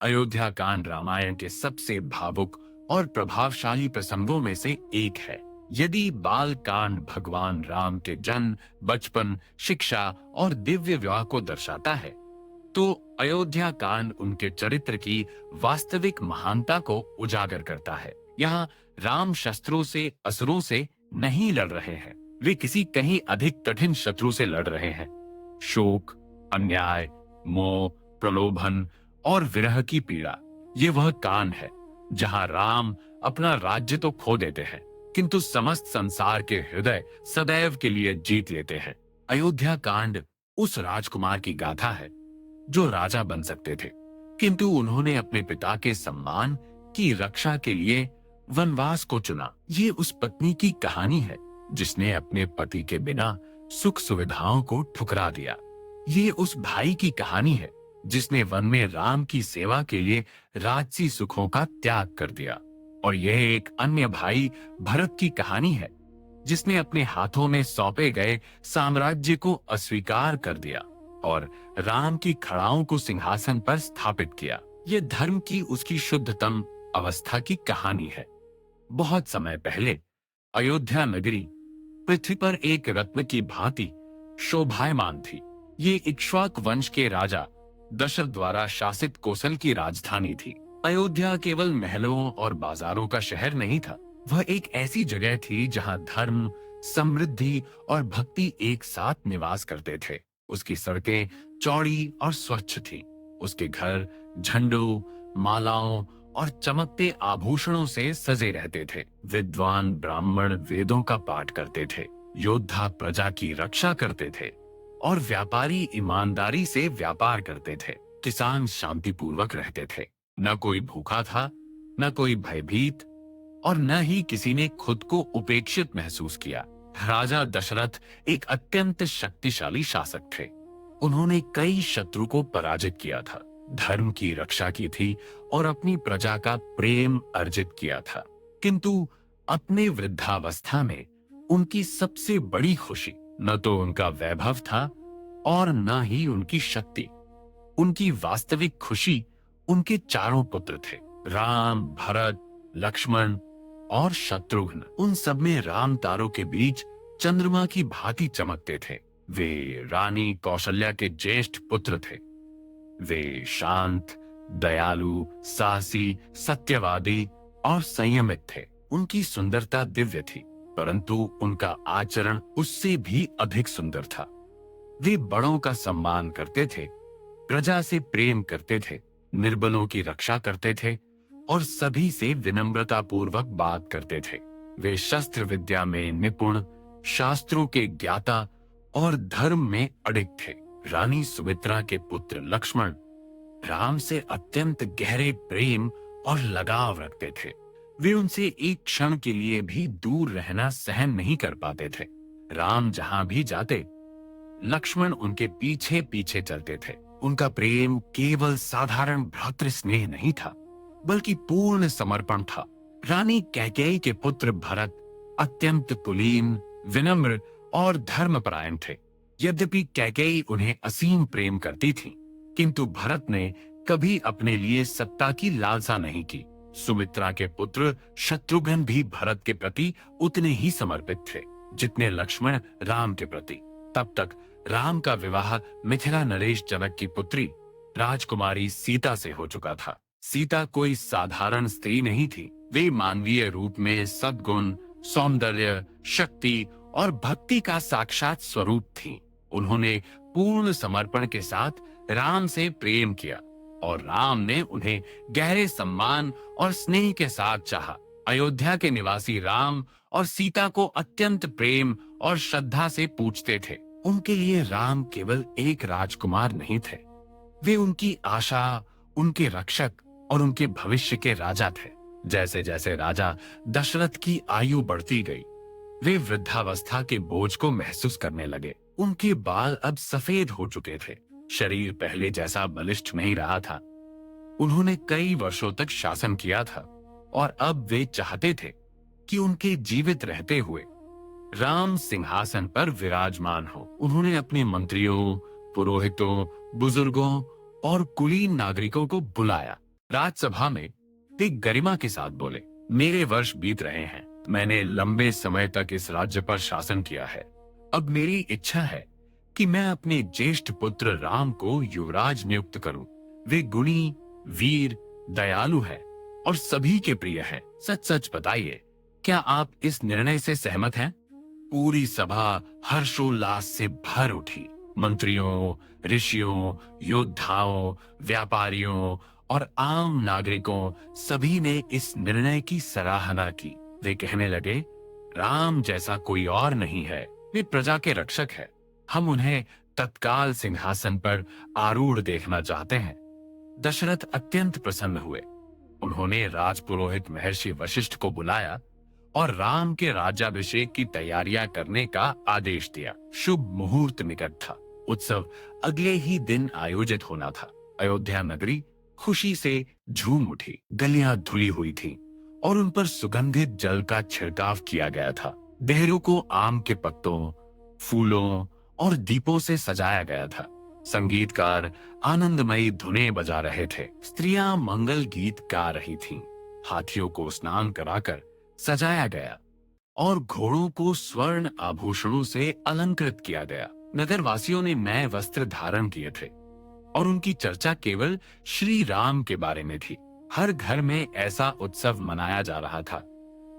अयोध्या कांड रामायण के सबसे भावुक और प्रभावशाली प्रसंगों में से एक है। यदि बाल कांड भगवान राम के जन्म, बचपन, शिक्षा और दिव्य विवाह को दर्शाता है, तो अयोध्या कांड उनके चरित्र की वास्तविक महानता को उजागर करता है। यहाँ राम शस्त्रों से, असुरों से नहीं लड़ रहे हैं, वे किसी कहीं अधिक कठिन शत्रु से लड़ रहे हैं। शोक, अन्याय, मोह, प्रलोभन और विरह की पीड़ा, ये वह कांड है जहां राम अपना राज्य तो खो देते हैं, किंतु समस्त संसार के हृदय सदैव के लिए जीत लेते हैं। अयोध्या कांड उस राजकुमार की गाथा है जो राजा बन सकते थे, किंतु उन्होंने अपने पिता के सम्मान की रक्षा के लिए वनवास को चुना। ये उस पत्नी की कहानी है जिसने अपने पति के बिना सुख सुविधाओं को ठुकरा दिया। ये उस भाई की कहानी है जिसने वन में राम की सेवा के लिए राजसी सुखों का त्याग कर दिया। और यह एक अन्य भाई भरत की कहानी है जिसने अपने हाथों में सौंपे गए साम्राज्य को अस्वीकार कर दिया और राम की खड़ाओं को सिंहासन पर स्थापित किया। यह धर्म की उसकी शुद्धतम अवस्था की कहानी है। बहुत समय पहले अयोध्या नगरी पृथ्वी पर एक रत्न की भांति शोभायमान थी। ये इक्ष्वाक वंश के राजा दशरथ द्वारा शासित कोसल की राजधानी थी। अयोध्या केवल महलों और बाजारों का शहर नहीं था, वह एक ऐसी जगह थी जहां धर्म, समृद्धि और भक्ति एक साथ निवास करते थे। उसकी सड़कें चौड़ी और स्वच्छ थीं। उसके घर झंडों, मालाओं और चमकते आभूषणों से सजे रहते थे। विद्वान ब्राह्मण वेदों का पाठ करते थे, योद्धा प्रजा की रक्षा करते थे और व्यापारी ईमानदारी से व्यापार करते थे। किसान शांतिपूर्वक रहते थे। न कोई भूखा था, न कोई भयभीत, और न ही किसी ने खुद को उपेक्षित महसूस किया। राजा दशरथ एक अत्यंत शक्तिशाली शासक थे। उन्होंने कई शत्रु को पराजित किया था, धर्म की रक्षा की थी और अपनी प्रजा का प्रेम अर्जित किया था। किंतु अपने वृद्धावस्था में उनकी सबसे बड़ी खुशी न तो उनका वैभव था और न ही उनकी शक्ति। उनकी वास्तविक खुशी उनके चारों पुत्र थे, राम, भरत, लक्ष्मण और शत्रुघ्न। उन सब में राम तारों के बीच चंद्रमा की भांति चमकते थे। वे रानी कौशल्या के ज्येष्ठ पुत्र थे। वे शांत, दयालु, साहसी, सत्यवादी और संयमित थे। उनकी सुंदरता दिव्य थी, परंतु उनका आचरण उससे भी अधिक सुंदर था। वे बड़ों का सम्मान करते थे, प्रजा से प्रेम करते थे, निर्बलों की रक्षा करते थे और सभी से विनम्रता पूर्वक बात करते थे। वे शस्त्र विद्या में निपुण, शास्त्रों के ज्ञाता और धर्म में अडिग थे। रानी सुमित्रा के पुत्र लक्ष्मण राम से अत्यंत गहरे प्रेम और लगाव रखते थे। वे उनसे एक क्षण के लिए भी दूर रहना सहन नहीं कर पाते थे। राम जहां भी जाते, लक्ष्मण उनके पीछे पीछे चलते थे। उनका प्रेम केवल साधारण भ्रातृ स्नेह नहीं था, बल्कि पूर्ण समर्पण था। रानी कैकेयी के पुत्र भरत अत्यंत कुलीन, विनम्र और धर्मपरायण थे। यद्यपि कैकेयी उन्हें असीम प्रेम करती थी, किंतु भरत ने कभी अपने लिए सत्ता की लालसा नहीं की। सुमित्रा के पुत्र शत्रुघ्न भी भरत के प्रति उतने ही समर्पित थे जितने लक्ष्मण राम के प्रति। तब तक राम का विवाह मिथिला नरेश जनक की पुत्री राजकुमारी सीता से हो चुका था। सीता कोई साधारण स्त्री नहीं थी। वे मानवीय रूप में सद्गुण, सौंदर्य, शक्ति और भक्ति का साक्षात स्वरूप थी। उन्होंने पूर्ण समर्पण के साथ राम से प्रेम किया और राम ने उन्हें गहरे सम्मान और स्नेह के साथ चाहा। अयोध्या के निवासी राम और सीता को अत्यंत प्रेम और श्रद्धा से पूजते थे। उनके लिए राम केवल एक राजकुमार नहीं थे, वे उनकी आशा, उनके रक्षक और उनके भविष्य के राजा थे। जैसे जैसे राजा दशरथ की आयु बढ़ती गई, वे वृद्धावस्था के बोझ को महसूस करने लगे। उनके बाल अब सफेद हो चुके थे, शरीर पहले जैसा बलिष्ठ नहीं रहा था। उन्होंने कई वर्षों तक शासन किया था और अब वे चाहते थे कि उनके जीवित रहते हुए राम सिंहासन पर विराजमान हो। उन्होंने अपने मंत्रियों, पुरोहितों, बुजुर्गों और कुलीन नागरिकों को बुलाया, राजसभा में वे गरिमा के साथ बोले, मेरे वर्ष बीत रहे हैं, मैंने लंबे समय तक इस राज्य पर शासन किया है। अब मेरी इच्छा है कि मैं अपने ज्येष्ठ पुत्र राम को युवराज नियुक्त करूं। वे गुणी, वीर, दयालु है और सभी के प्रिय हैं। सच सच बताइए, क्या आप इस निर्णय से सहमत हैं? पूरी सभा हर्षोल्लास से भर उठी। मंत्रियों, ऋषियों, योद्धाओं, व्यापारियों और आम नागरिकों सभी ने इस निर्णय की सराहना की। वे कहने लगे, राम जैसा कोई और नहीं है, वे प्रजा के रक्षक है। हम उन्हें तत्काल सिंहासन पर आरूढ़ देखना चाहते हैं। दशरथ अत्यंत प्रसन्न हुए। उन्होंने राजपुरोहित महर्षि वशिष्ठ को बुलाया और राम के राज्याभिषेक की तैयारियां करने का आदेश दिया। शुभ मुहूर्त निकट था। उत्सव अगले ही दिन आयोजित होना था। अयोध्या नगरी खुशी से झूम उठी। गलियां धुली हुई थीं और उन पर सुगंधित जल का छिड़काव किया गया था। देहरों को आम के पत्तों, फूलों और दीपों से सजाया गया था। संगीतकार आनंदमयी धुनें बजा रहे थे। स्त्रियां मंगल गीत गा रही थीं। हाथियों को स्नान कराकर सजाया गया और घोड़ों को स्वर्ण आभूषणों से अलंकृत किया गया। नगरवासियों ने नए वस्त्र धारण किए थे और उनकी चर्चा केवल श्री राम के बारे में थी। हर घर में ऐसा उत्सव मनाया जा रहा था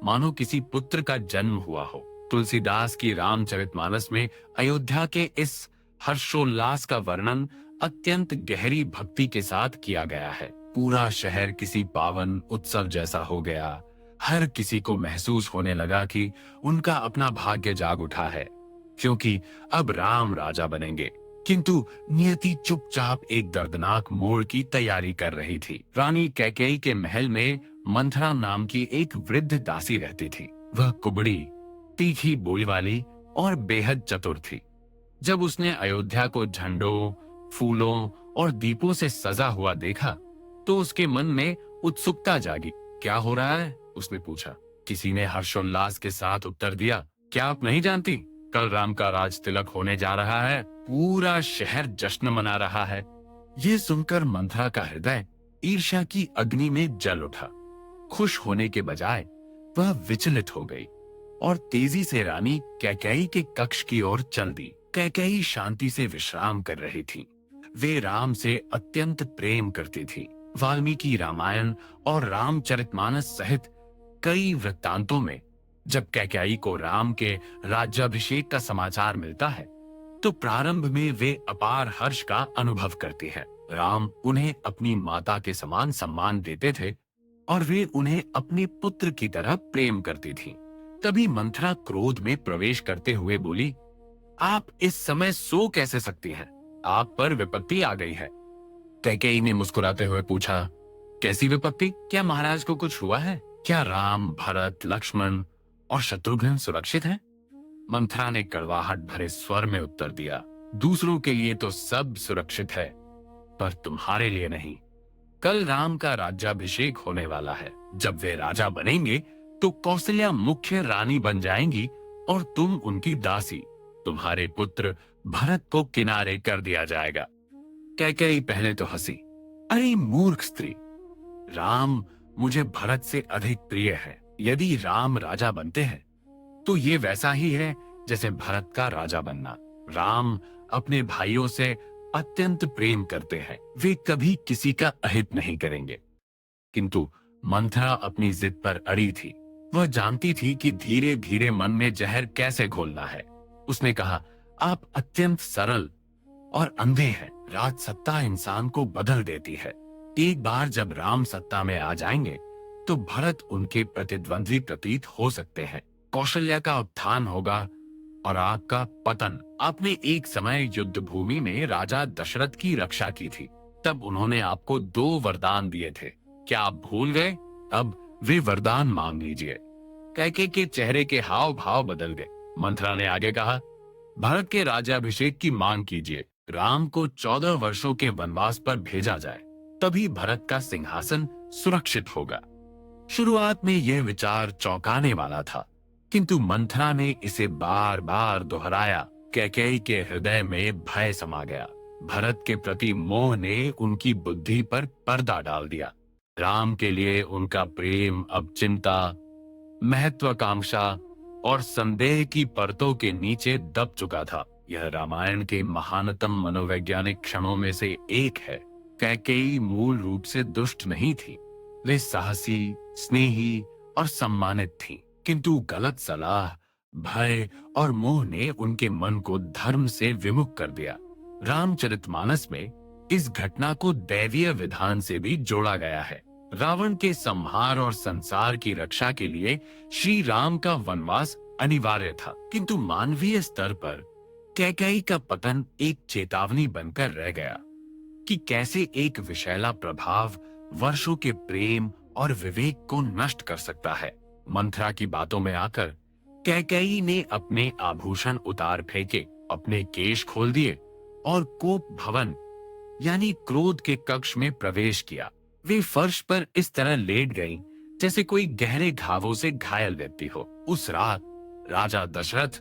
मानो किसी पुत्र का जन्म हुआ हो। तुलसीदास की रामचरितमानस में अयोध्या के इस हर्षोल्लास का वर्णन अत्यंत गहरी भक्ति के साथ किया गया है। पूरा शहर किसी पावन उत्सव जैसा हो गया। हर किसी को महसूस होने लगा कि उनका अपना भाग्य जाग उठा है, क्योंकि अब राम राजा बनेंगे। किंतु नियति चुपचाप एक दर्दनाक मोड़ की तैयारी कर रही थी। रानी कैकेयी के महल में मंथरा नाम की एक वृद्ध दासी रहती थी। वह कुबड़ी, तीखी बोली वाली और बेहद चतुर थी। जब उसने अयोध्या को झंडों, फूलों और दीपों से सजा हुआ देखा तो उसके मन में उत्सुकता जागी। क्या हो रहा है? उसने पूछा। किसी ने हर्षोल्लास के साथ उत्तर दिया, क्या आप नहीं जानती, कल राम का राज तिलक होने जा रहा है। पूरा शहर जश्न मना रहा है। ये सुनकर मंथरा का हृदय ईर्ष्या की अग्नि में जल उठा। खुश होने के बजाय वह विचलित हो गई और तेजी से रानी कैकेयी के कक्ष की ओर चल दी। कैकेयी शांति से विश्राम कर रही थी। वे राम से अत्यंत प्रेम करती थी। वाल्मीकि रामायण और रामचरितमानस सहित कई वृत्तांतों में जब कैकेयी को राम के राज्याभिषेक का समाचार मिलता है तो प्रारंभ में वे अपार हर्ष का अनुभव करती है। राम उन्हें अपनी माता के समान सम्मान देते थे और वे उन्हें अपने पुत्र की तरह प्रेम करती थी। तभी मंथरा क्रोध में प्रवेश करते हुए बोली, आप इस समय सो कैसे सकती हैं? आप पर विपत्ति आ गई है। कैकेयी ने मुस्कुराते हुए पूछा, कैसी विपत्ति? क्या महाराज को कुछ हुआ है? क्या राम, भरत, लक्ष्मण और शत्रुघ्न सुरक्षित हैं? मंथरा ने कड़वाहट भरे स्वर में उत्तर दिया, दूसरों के लिए तो सब सुरक्षित है, पर तुम्हारे लिए नहीं। कल राम का राज्याभिषेक होने वाला है। जब वे राजा बनेंगे तो कौशल्या मुख्य रानी बन जाएंगी और तुम उनकी दासी। तुम्हारे पुत्र भरत को किनारे कर दिया जाएगा। कैकेयी पहले तो हंसी, अरे मूर्ख स्त्री, राम मुझे भरत से अधिक प्रिय है। यदि राम राजा बनते हैं तो ये वैसा ही है जैसे भरत का राजा बनना। राम अपने भाइयों से अत्यंत प्रेम करते हैं। वे कभी किसी का अहित नहीं करेंगे। किंतु मंथरा अपनी जिद पर अड़ी थी। वह जानती थी कि धीरे धीरे मन में जहर कैसे घोलना है। उसने कहा, आप अत्यंत सरल और अंधे हैं। राजसत्ता इंसान को बदल देती है। एक बार जब राम सत्ता में आ जाएंगे तो भरत उनके प्रतिद्वंद्वी प्रतीत हो सकते हैं। कौशल्या का उत्थान होगा और आपका पतन। आपने एक समय युद्ध भूमि में राजा दशरथ की रक्षा की थी। तब उन्होंने आपको 2 वरदान दिए थे। क्या आप भूल गए? अब वे वरदान मांग लीजिए। कैकेयी के चेहरे के हाव भाव बदल गए। मंथरा ने आगे कहा, भरत के राज्याभिषेक की मांग कीजिए। राम को 14 वर्षों के वनवास पर भेजा जाए, तभी भरत का सिंहासन सुरक्षित होगा। शुरुआत में यह विचार चौंकाने वाला था, किंतु मंथरा ने इसे बार बार दोहराया। कैकेयी के हृदय में भय समा गया। भरत के प्रति मोह ने उनकी बुद्धि पर पर्दा डाल दिया। राम के लिए उनका प्रेम अब चिंता, महत्वाकांक्षा और संदेह की परतों के नीचे दब चुका था। यह रामायण के महानतम मनोवैज्ञानिक क्षणों में से एक है। कैकेयी मूल रूप से दुष्ट नहीं थी। वे साहसी, स्नेही और सम्मानित थीं, किंतु गलत सलाह, भय और मोह ने उनके मन को धर्म से विमुख कर दिया। रामचरितमानस में इस घटना को दैवीय विधान से भी जोड़ा गया है। रावण के संहार और संसार की रक्षा के लिए श्री राम का वनवास अनिवार्य था, किंतु मानवीय स्तर पर कैकेयी का पतन एक चेतावनी बनकर रह गया कि कैसे एक विषैला प्रभाव वर्षों के प्रेम और विवेक को नष्ट कर सकता है। मंथरा की बातों में आकर कैकेयी ने अपने आभूषण उतार फेंके, अपने केश खोल दिए और कोप भवन यानी क्रोध के कक्ष में प्रवेश किया। वे फर्श पर इस तरह लेट गईं जैसे कोई गहरे घावों से घायल व्यक्ति हो। उस रात राजा दशरथ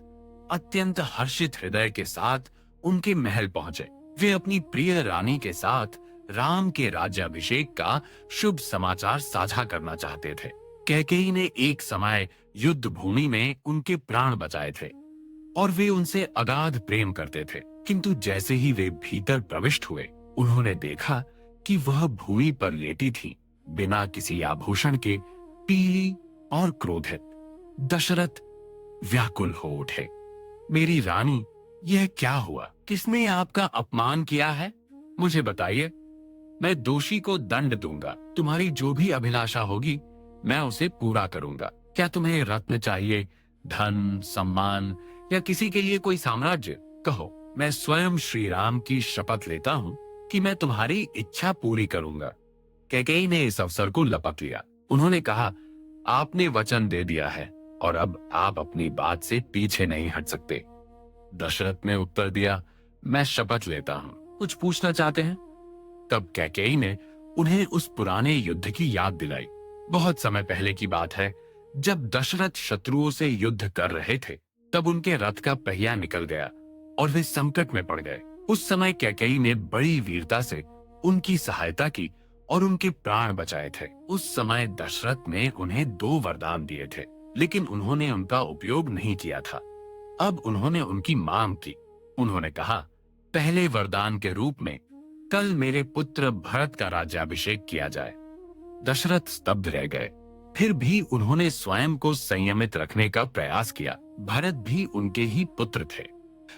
अत्यंत हर्षित हृदय के साथ उनके महल पहुंचे। वे अपनी प्रिय रानी के साथ राम के राज्याभिषेक का शुभ समाचार साझा करना चाहते थे। कैकेयी ने एक समय युद्ध भूमि में उनके प्राण बचाए थे और वे उनसे अगाध प्रेम करते थे, किंतु जैसे ही वे भीतर प्रविष्ट हुए, उन्होंने देखा कि वह भूमि पर लेटी थी, बिना किसी आभूषण के, पीली और क्रोधित। दशरथ व्याकुल हो उठे। मेरी रानी, यह क्या हुआ? किसने आपका अपमान किया है? मुझे बताइए, मैं दोषी को दंड दूंगा। तुम्हारी जो भी अभिलाषा होगी मैं उसे पूरा करूंगा। क्या तुम्हें रत्न चाहिए, धन, सम्मान या किसी के लिए कोई साम्राज्य? कहो, मैं स्वयं श्री राम की शपथ लेता हूँ कि मैं तुम्हारी इच्छा पूरी करूंगा। कैकेयी ने इस अवसर को लपक लिया। उन्होंने कहा, आपने वचन दे दिया है और अब आप अपनी बात से पीछे नहीं हट सकते। दशरथ ने उत्तर दिया, मैं शपथ लेता हूँ। कुछ पूछना चाहते हैं? तब कैकेयी ने उन्हें उस पुराने युद्ध की याद दिलाई। बहुत समय पहले की बात है, जब दशरथ शत्रुओं से युद्ध कर रहे थे, तब उनके रथ का पहिया निकल गया और वे संकट में पड़ गए। उस समय कैकेयी ने बड़ी वीरता से उनकी सहायता की और उनके प्राण बचाए थे। उस समय दशरथ ने उन्हें 2 वरदान दिए थे, लेकिन उन्होंने उनका उपयोग नहीं किया था। अब उन्होंने उनकी मांग की। उन्होंने कहा, पहले वरदान के रूप में कल मेरे पुत्र भरत का राज्याभिषेक किया जाए। दशरथ स्तब्ध रह गए। फिर भी उन्होंने स्वयं को संयमित रखने का प्रयास किया। भरत भी उनके ही पुत्र थे।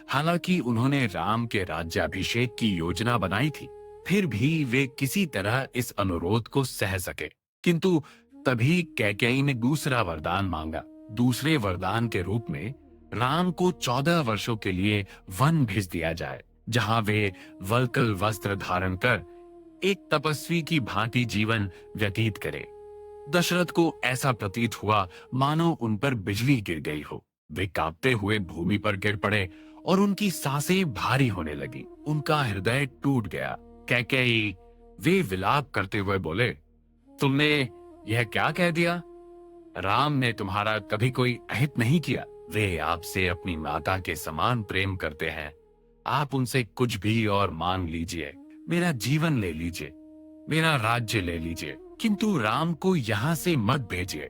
हालांकि उन्होंने राम के राज्याभिषेक की योजना बनाई थी, फिर भी वे किसी तरह इस अनुरोध को सह सके। किंतु तभी कैकेयी ने दूसरा वरदान मांगा। दूसरे वरदान के रूप में राम को 14 वर्षों के लिए वन भेज दिया जाए, जहां वे वल्कल वस्त्र धारण कर एक तपस्वी की भांति जीवन व्यतीत करे। दशरथ को ऐसा प्रतीत हुआ मानो उन पर बिजली गिर गई हो। वे कांपते हुए भूमि पर गिर पड़े और उनकी सांसें भारी होने लगी। उनका हृदय टूट गया। कैकेयी, वे विलाप करते हुए बोले, तुमने यह क्या कह दिया? राम ने तुम्हारा कभी कोई अहित नहीं किया। वे आपसे अपनी माता के समान प्रेम करते हैं। आप उनसे कुछ भी और मांग लीजिए, मेरा जीवन ले लीजिए, मेरा राज्य ले लीजिए, किंतु राम को यहाँ से मत भेजिए।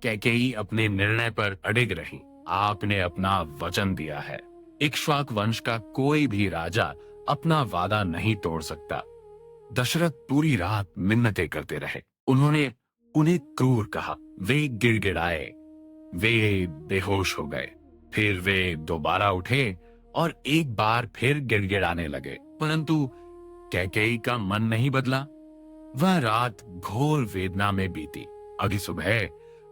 कैकेयी अपने निर्णय पर अडिग रही। आपने अपना वचन दिया है। इक्ष्वाक वंश का कोई भी राजा अपना वादा नहीं तोड़ सकता। दशरथ पूरी रात मिन्नतें करते रहे। उन्होंने उन्हें क्रूर कहा। वे गिड़गिड़ाए, वे बेहोश हो गए। फिर वे दोबारा उठे और एक बार फिर गिड़गिड़ाने लगे, परंतु कैकेयी का मन नहीं बदला। वह रात घोर वेदना में बीती। अगली सुबह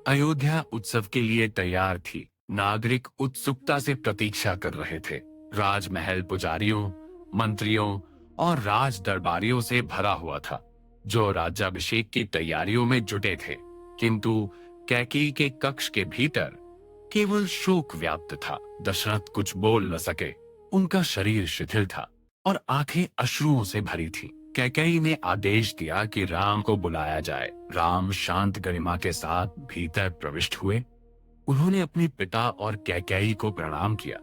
अयोध्या उत्सव के लिए तैयार थी। नागरिक उत्सुकता से प्रतीक्षा कर रहे थे। राजमहल पुजारियों, मंत्रियों और राज दरबारियों से भरा हुआ था, जो राज्याभिषेक की तैयारियों में जुटे थे। किंतु कैकेयी के कक्ष के भीतर केवल शोक व्याप्त था। दशरथ कुछ बोल न सके। उनका शरीर शिथिल था और आंखें अश्रुओं से भरी थी। कैकेयी ने आदेश दिया कि राम को बुलाया जाए। राम शांत गरिमा के साथ भीतर प्रविष्ट हुए। उन्होंने अपने पिता और कैकेयी को प्रणाम किया।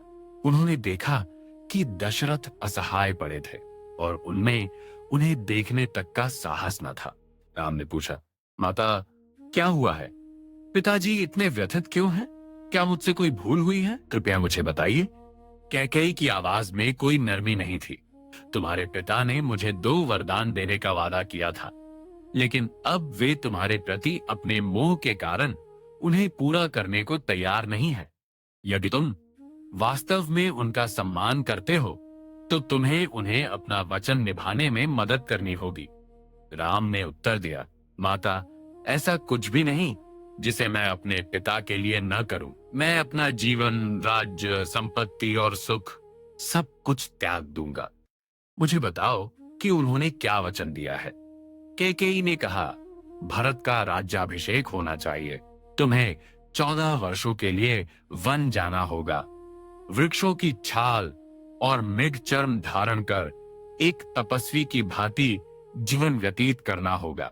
उन्होंने देखा कि दशरथ असहाय पड़े थे और उनमें उन्हें देखने तक का साहस न था। राम ने पूछा। माता, क्या हुआ है? पिताजी इतने व्यथित क्यों हैं? क्या मुझसे कोई भूल हुई है? कृपया मुझे बताइए। कैकेयी की आवाज में कोई नरमी नहीं थी। तुम्हारे पिता ने मुझे 2 वरदान देने का वादा किया था, लेकिन अब वे तुम्हारे प्रति अपने मोह के कारण उन्हें पूरा करने को तैयार नहीं है। यदि तुम वास्तव में उनका सम्मान करते हो, तो तुम्हें उन्हें अपना वचन निभाने में मदद करनी होगी। राम ने उत्तर दिया, माता, ऐसा कुछ भी नहीं जिसे मैं अपने पिता के लिए न करूं। मैं अपना जीवन, राज्य, संपत्ति और सुख सब कुछ त्याग दूंगा। मुझे बताओ कि उन्होंने क्या वचन दिया है। कैकेयी ने कहा, भरत का राज्याभिषेक होना चाहिए। तुम्हें 14 वर्षों के लिए वन जाना होगा। वृक्षों की छाल और मृग चर्म धारण कर एक तपस्वी की भांति जीवन व्यतीत करना होगा।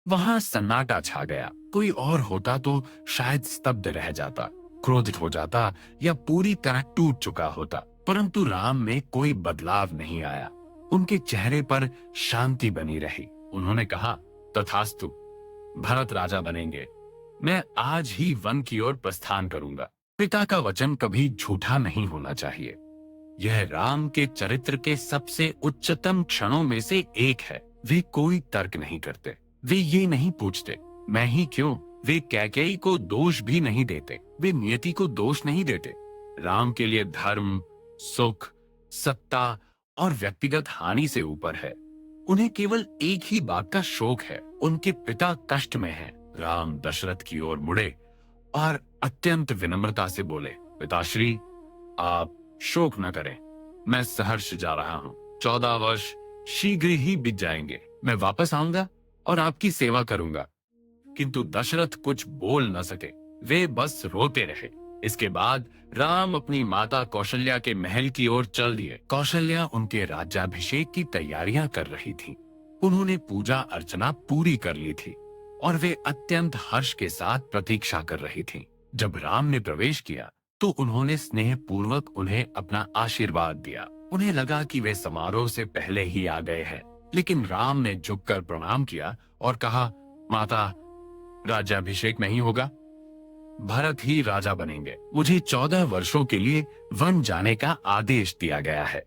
वहां सन्नाटा छा गया। कोई और होता तो शायद स्तब्ध रह जाता, क्रोधित हो जाता या पूरी तरह टूट चुका होता, परंतु राम में कोई बदलाव नहीं आया। उनके चेहरे पर शांति बनी रही। उन्होंने कहा, तथास्तु, भरत राजा बनेंगे। मैं आज ही वन की ओर प्रस्थान करूंगा। पिता का वचन कभी झूठा नहीं होना चाहिए। यह राम के चरित्र के सबसे उच्चतम क्षणों में से एक है। वे कोई तर्क नहीं करते। वे ये नहीं पूछते, मैं ही क्यों। वे कैकेयी को दोष भी नहीं देते। वे नियति को दोष नहीं देते। राम के लिए धर्म, सुख, सत्ता और व्यक्तिगत हानि से ऊपर है। उन्हें केवल एक ही बात का शोक है, उनके पिता कष्ट में हैं। राम दशरथ की ओर मुड़े और अत्यंत विनम्रता से बोले, पिताश्री, आप शोक न करें। मैं सहर्ष जा रहा हूँ। 14 वर्ष शीघ्र ही बीत जाएंगे। मैं वापस आऊंगा और आपकी सेवा करूंगा। किंतु दशरथ कुछ बोल न सके। वे बस रोते रहे। इसके बाद राम अपनी माता कौशल्या के महल की ओर चल दिए। कौशल्या उनके राज्याभिषेक की तैयारियां कर रही थी। उन्होंने पूजा अर्चना पूरी कर ली थी और वे अत्यंत हर्ष के साथ प्रतीक्षा कर रही थीं। जब राम ने प्रवेश किया तो उन्होंने स्नेह पूर्वक उन्हें अपना आशीर्वाद दिया। उन्हें लगा कि वे समारोह से पहले ही आ गए हैं, लेकिन राम ने झुककर प्रणाम किया और कहा, माता, राज्याभिषेक नहीं होगा। भरत ही राजा बनेंगे। मुझे 14 वर्षों के लिए वन जाने का आदेश दिया गया है।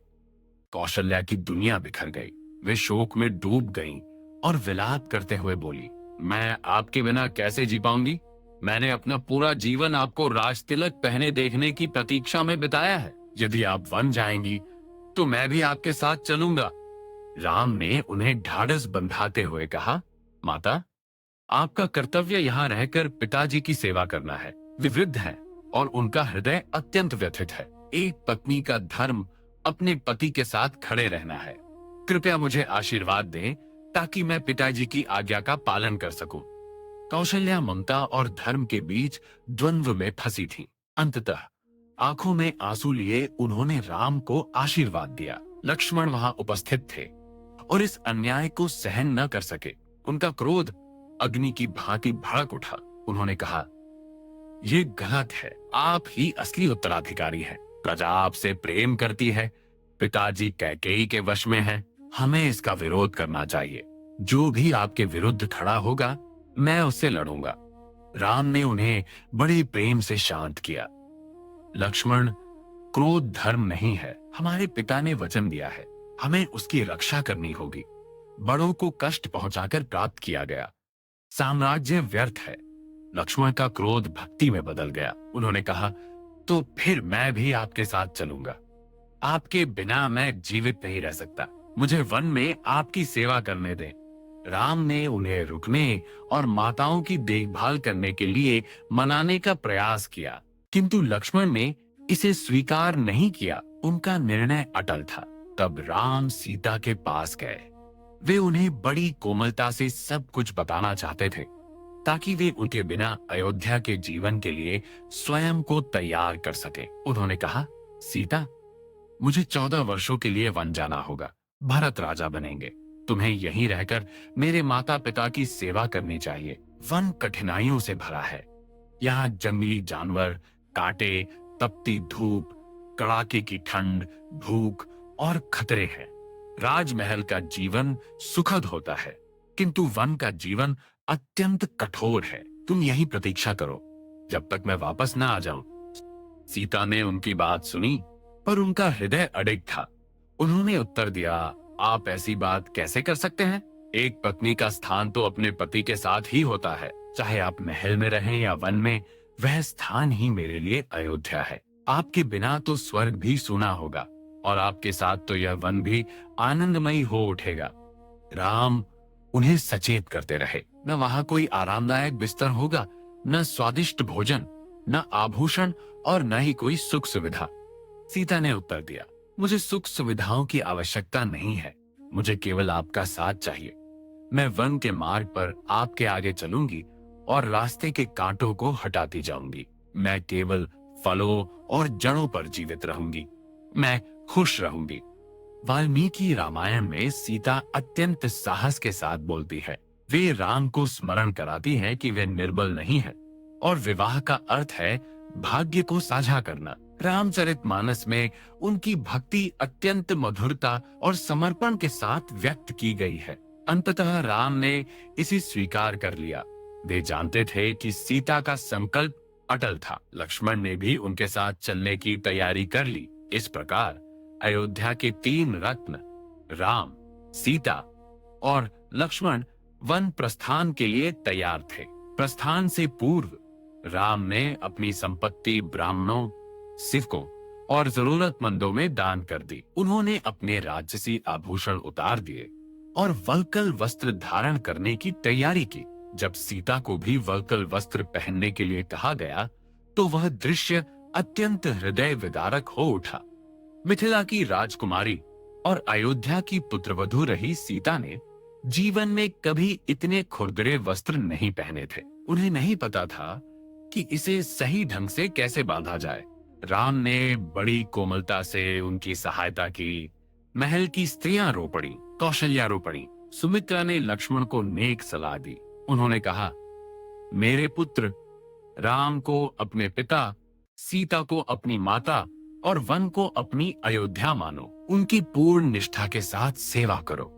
कौशल्या की दुनिया बिखर गई। वे शोक में डूब गईं और विलाप करते हुए बोली, मैं आपके बिना कैसे जी पाऊंगी? मैंने अपना पूरा जीवन आपको राज तिलक पहने देखने की प्रतीक्षा में बिताया है। यदि आप वन जाएंगी तो मैं भी आपके साथ चलूंगा। राम ने उन्हें ढाढ़स बंधाते हुए कहा, माता, आपका कर्तव्य यहाँ रहकर पिताजी की सेवा करना है। वे वृद्ध हैं और उनका हृदय अत्यंत व्यथित है। एक पत्नी का धर्म अपने पति के साथ खड़े रहना है। कृपया मुझे आशीर्वाद दें ताकि मैं पिताजी की आज्ञा का पालन कर सकूं। कौशल्या ममता और धर्म के बीच द्वंद्व में फंसी थी। अंततः आंखों में आंसू लिए उन्होंने राम को आशीर्वाद दिया। लक्ष्मण वहां उपस्थित थे और इस अन्याय को सहन न कर सके। उनका क्रोध अग्नि की भांति भड़क उठा। उन्होंने कहा, ये गलत है। आप ही असली उत्तराधिकारी हैं। प्रजा आपसे प्रेम करती है। पिताजी कैकेयी के वश में हैं। हमें इसका विरोध करना चाहिए। जो भी आपके विरुद्ध खड़ा होगा, मैं उससे लड़ूंगा। राम ने उन्हें बड़े प्रेम से शांत किया। लक्ष्मण, क्रोध धर्म नहीं है। हमारे पिता ने वचन दिया है, हमें उसकी रक्षा करनी होगी। बड़ों को कष्ट पहुंचाकर प्राप्त किया गया साम्राज्य व्यर्थ है। लक्ष्मण का क्रोध भक्ति में बदल गया। उन्होंने कहा, तो फिर मैं भी आपके साथ चलूंगा। आपके बिना मैं जीवित नहीं रह सकता। मुझे वन में आपकी सेवा करने दें। राम ने उन्हें रुकने और माताओं की देखभाल करने के लिए मनाने का प्रयास किया, किंतु लक्ष्मण ने इसे स्वीकार नहीं किया। उनका निर्णय अटल था। तब राम सीता के पास गए। वे उन्हें बड़ी कोमलता से सब कुछ बताना चाहते थे ताकि वे उनके बिना अयोध्या के जीवन के लिए स्वयं को तैयार कर सके। उन्होंने कहा, सीता, मुझे 14 वर्षों के लिए वन जाना होगा। भरत राजा बनेंगे। तुम्हें यहीं रहकर मेरे माता पिता की सेवा करनी चाहिए। वन कठिनाइयों से भरा है। यहाँ जंगली जानवर, कांटे, तपती धूप, कड़ाके की ठंड, भूख और खतरे हैं। राजमहल का जीवन सुखद होता है, किंतु वन का जीवन अत्यंत कठोर है। तुम यही प्रतीक्षा करो जब तक मैं वापस ना आ जाऊं। सीता ने उनकी बात सुनी, पर उनका हृदय अडिग था। उन्होंने उत्तर दिया, आप ऐसी बात कैसे कर सकते हैं? एक पत्नी का स्थान तो अपने पति के साथ ही होता है, चाहे आप महल में रहें या वन में। वह स्थान ही मेरे लिए अयोध्या है। आपके बिना तो स्वर्ग भी सूना होगा और आपके साथ तो यह वन भी आनंदमयी हो उठेगा। राम उन्हें सचेत करते रहे। न वहां कोई आरामदायक बिस्तर होगा, न स्वादिष्ट भोजन, न आभूषण और न ही कोई सुख सुविधा। सीता ने उत्तर दिया, मुझे सुख सुविधाओं की आवश्यकता नहीं है। मुझे केवल आपका साथ चाहिए। मैं वन के मार्ग पर आपके आगे चलूंगी और रास्ते के कांटों को हटाती जाऊंगी। मैं केवल फलों और जड़ों पर जीवित रहूंगी। मैं खुश रहूंगी। वाल्मीकि रामायण में सीता अत्यंत साहस के साथ बोलती है। वे राम को स्मरण कराती है कि वे निर्बल नहीं है और विवाह का अर्थ है भाग्य को साझा करना। रामचरितमानस में उनकी भक्ति अत्यंत मधुरता और समर्पण के साथ व्यक्त की गई है। अंततः राम ने इसे स्वीकार कर लिया। वे जानते थे कि सीता का संकल्प अटल था। लक्ष्मण ने भी उनके साथ चलने की तैयारी कर ली। इस प्रकार अयोध्या के 3 रत्न राम, सीता और लक्ष्मण वन प्रस्थान के लिए तैयार थे। प्रस्थान से पूर्व राम ने अपनी संपत्ति ब्राह्मणों, सिवकों और जरूरतमंदों में दान कर दी। उन्होंने अपने राजसी आभूषण उतार दिए और वल्कल वस्त्र धारण करने की तैयारी की। जब सीता को भी वल्कल वस्त्र पहनने के लिए कहा गया तो वह दृश्य अत्यंत हृदय विदारक हो उठा। मिथिला की राजकुमारी और अयोध्या की पुत्रवधू रही सीता ने जीवन में कभी इतने खुरदरे वस्त्र नहीं पहने थे। उन्हें नहीं पता था कि इसे सही ढंग से कैसे बांधा जाए। राम ने बड़ी कोमलता से उनकी सहायता की। महल की स्त्रियां रो पड़ी, कौशल्या रो पड़ी। सुमित्रा ने लक्ष्मण को नेक सलाह दी। उन्होंने कहा, मेरे पुत्र, राम को अपने पिता, सीता को अपनी माता और वन को अपनी अयोध्या मानो। उनकी पूर्ण निष्ठा के साथ सेवा करो।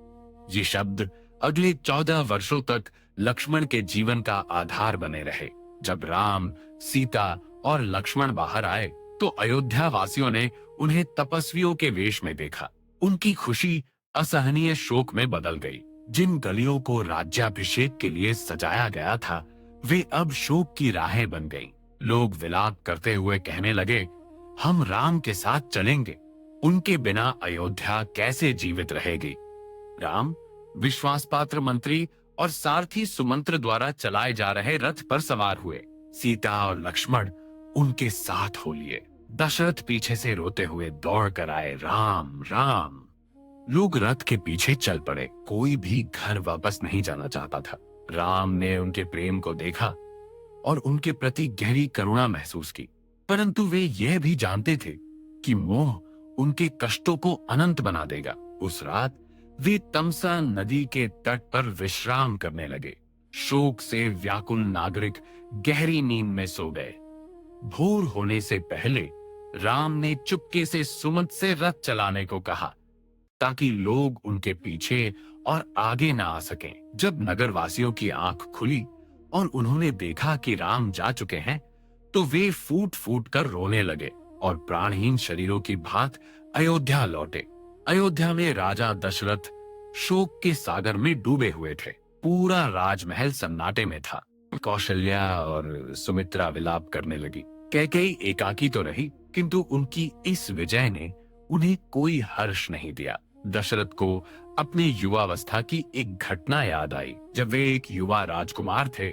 ये शब्द अगले 14 वर्षों तक लक्ष्मण के जीवन का आधार बने रहे। जब राम, सीता और लक्ष्मण बाहर आए तो अयोध्या वासियों ने उन्हें तपस्वियों के वेश में देखा। उनकी खुशी असहनीय शोक में बदल गई। जिन गलियों को राज्याभिषेक के लिए सजाया गया था, वे अब शोक की राहें बन गईं। लोग विलाप करते हुए कहने लगे, हम राम के साथ चलेंगे। उनके बिना अयोध्या कैसे जीवित रहेगी? राम विश्वास पात्र मंत्री और सारथी सुमंत्र द्वारा चलाए जा रहे रथ पर सवार हुए। सीता और लक्ष्मण उनके साथ हो लिए। दशरथ पीछे से रोते हुए दौड़ कर आए, राम राम। लोग रथ के पीछे चल पड़े। कोई भी घर वापस नहीं जाना चाहता था। राम ने उनके प्रेम को देखा और उनके प्रति गहरी करुणा महसूस की, परंतु वे यह भी जानते थे कि मोह उनके कष्टों को अनंत बना देगा। उस रात वे तमसा नदी के तट पर विश्राम करने लगे। शोक से व्याकुल नागरिक गहरी नींद में सो गए। भोर होने से पहले राम ने चुपके से सुमंत से रथ चलाने को कहा ताकि लोग उनके पीछे और आगे ना आ सकें। जब नगरवासियों की आंख खुली और उन्होंने देखा कि राम जा चुके हैं तो वे फूट फूट कर रोने लगे और प्राणहीन शरीरों की भांत अयोध्या लौटे। अयोध्या में राजा दशरथ शोक के सागर में डूबे हुए थे। पूरा राजमहल सन्नाटे में था। कौशल्या और सुमित्रा विलाप करने लगी। कैकेयी एकाकी तो रही, किंतु उनकी इस विजय ने उन्हें कोई हर्ष नहीं दिया। दशरथ को अपनी युवावस्था की एक घटना याद आई। जब वे एक युवा राजकुमार थे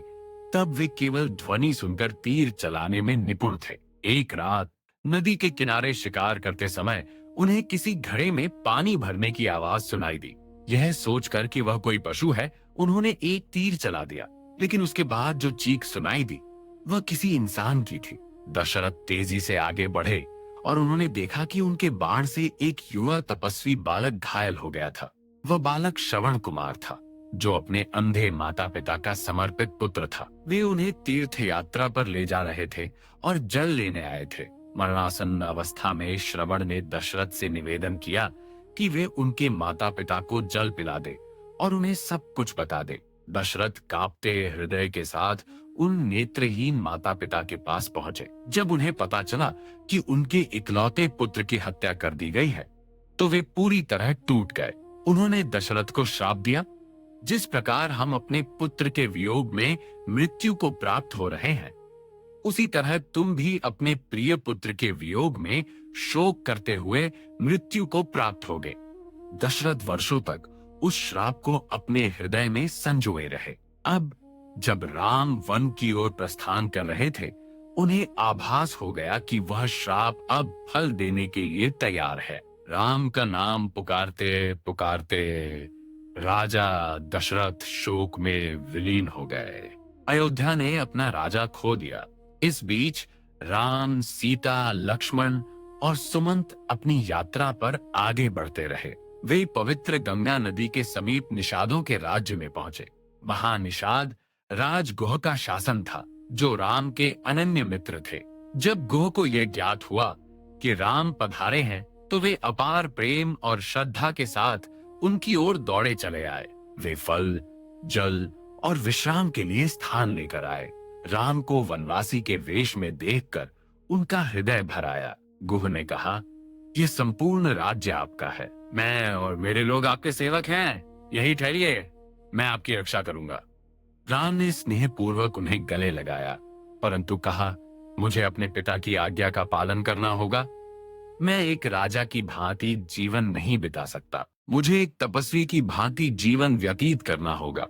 तब वे केवल ध्वनि सुनकर तीर चलाने में निपुण थे। एक रात नदी के किनारे शिकार करते समय उन्हें किसी घड़े में पानी भरने की आवाज सुनाई दी। यह सोचकर कि वह कोई पशु है, उन्होंने एक तीर चला दिया, लेकिन उसके बाद जो चीख सुनाई दी वह किसी इंसान की थी। दशरथ तेजी से आगे बढ़े और उन्होंने देखा कि उनके बाण से एक युवा तपस्वी बालक घायल हो गया था। वह बालक श्रवण कुमार था, जो अपने अंधे माता पिता का समर्पित पुत्र था। वे उन्हें तीर्थ यात्रा पर ले जा रहे थे और जल लेने आए थे। मरणासन्न अवस्था में श्रवण ने दशरथ से निवेदन किया कि वे उनके माता पिता को जल पिला दे और उन्हें सब कुछ बता दे। दशरथ कांपते हृदय के साथ उन नेत्रहीन माता पिता के पास पहुंचे। जब उन्हें पता चला कि उनके इकलौते पुत्र की हत्या कर दी गई है, तो वे पूरी तरह टूट गए। उन्होंने दशरथ को श्राप दिया, जिस प्रकार हम अपने पुत्र के वियोग में मृत्यु को प्राप्त हो रहे हैं, उसी तरह तुम भी अपने प्रिय पुत्र के वियोग में शोक करते हुए मृत्यु को प्राप्त होगे। दशरथ वर्षों तक उस श्राप को अपने हृदय में संजोए रहे। अब जब राम वन की ओर प्रस्थान कर रहे थे, उन्हें आभास हो गया कि वह श्राप अब फल देने के लिए तैयार है। राम का नाम पुकारते पुकारते राजा दशरथ शोक में विलीन हो गए। अयोध्या ने अपना राजा खो दिया। इस बीच राम, सीता, लक्ष्मण और सुमंत अपनी यात्रा पर आगे बढ़ते रहे। वे पवित्र गंगा नदी के समीप निषादों के राज्य में पहुंचे। वहां निषाद राजगुह का शासन था, जो राम के अनन्य मित्र थे। जब गुह को यह ज्ञात हुआ कि राम पधारे हैं, तो वे अपार प्रेम और श्रद्धा के साथ उनकी ओर दौड़े चले आए। वे फल, जल और विश्राम के लिए स्थान लेकर आए। राम को वनवासी के वेश में देखकर उनका हृदय भर आया। गुह ने कहा, यह संपूर्ण राज्य आपका है। मैं और मेरे लोग आपके सेवक हैं। यही ठहरिए, मैं आपकी रक्षा करूंगा। राम ने स्नेह पूर्वक उन्हें गले लगाया, परंतु कहा, मुझे अपने पिता की आज्ञा का पालन करना होगा। मैं एक राजा की भांति जीवन नहीं बिता सकता। मुझे एक तपस्वी की भांति जीवन व्यतीत करना होगा।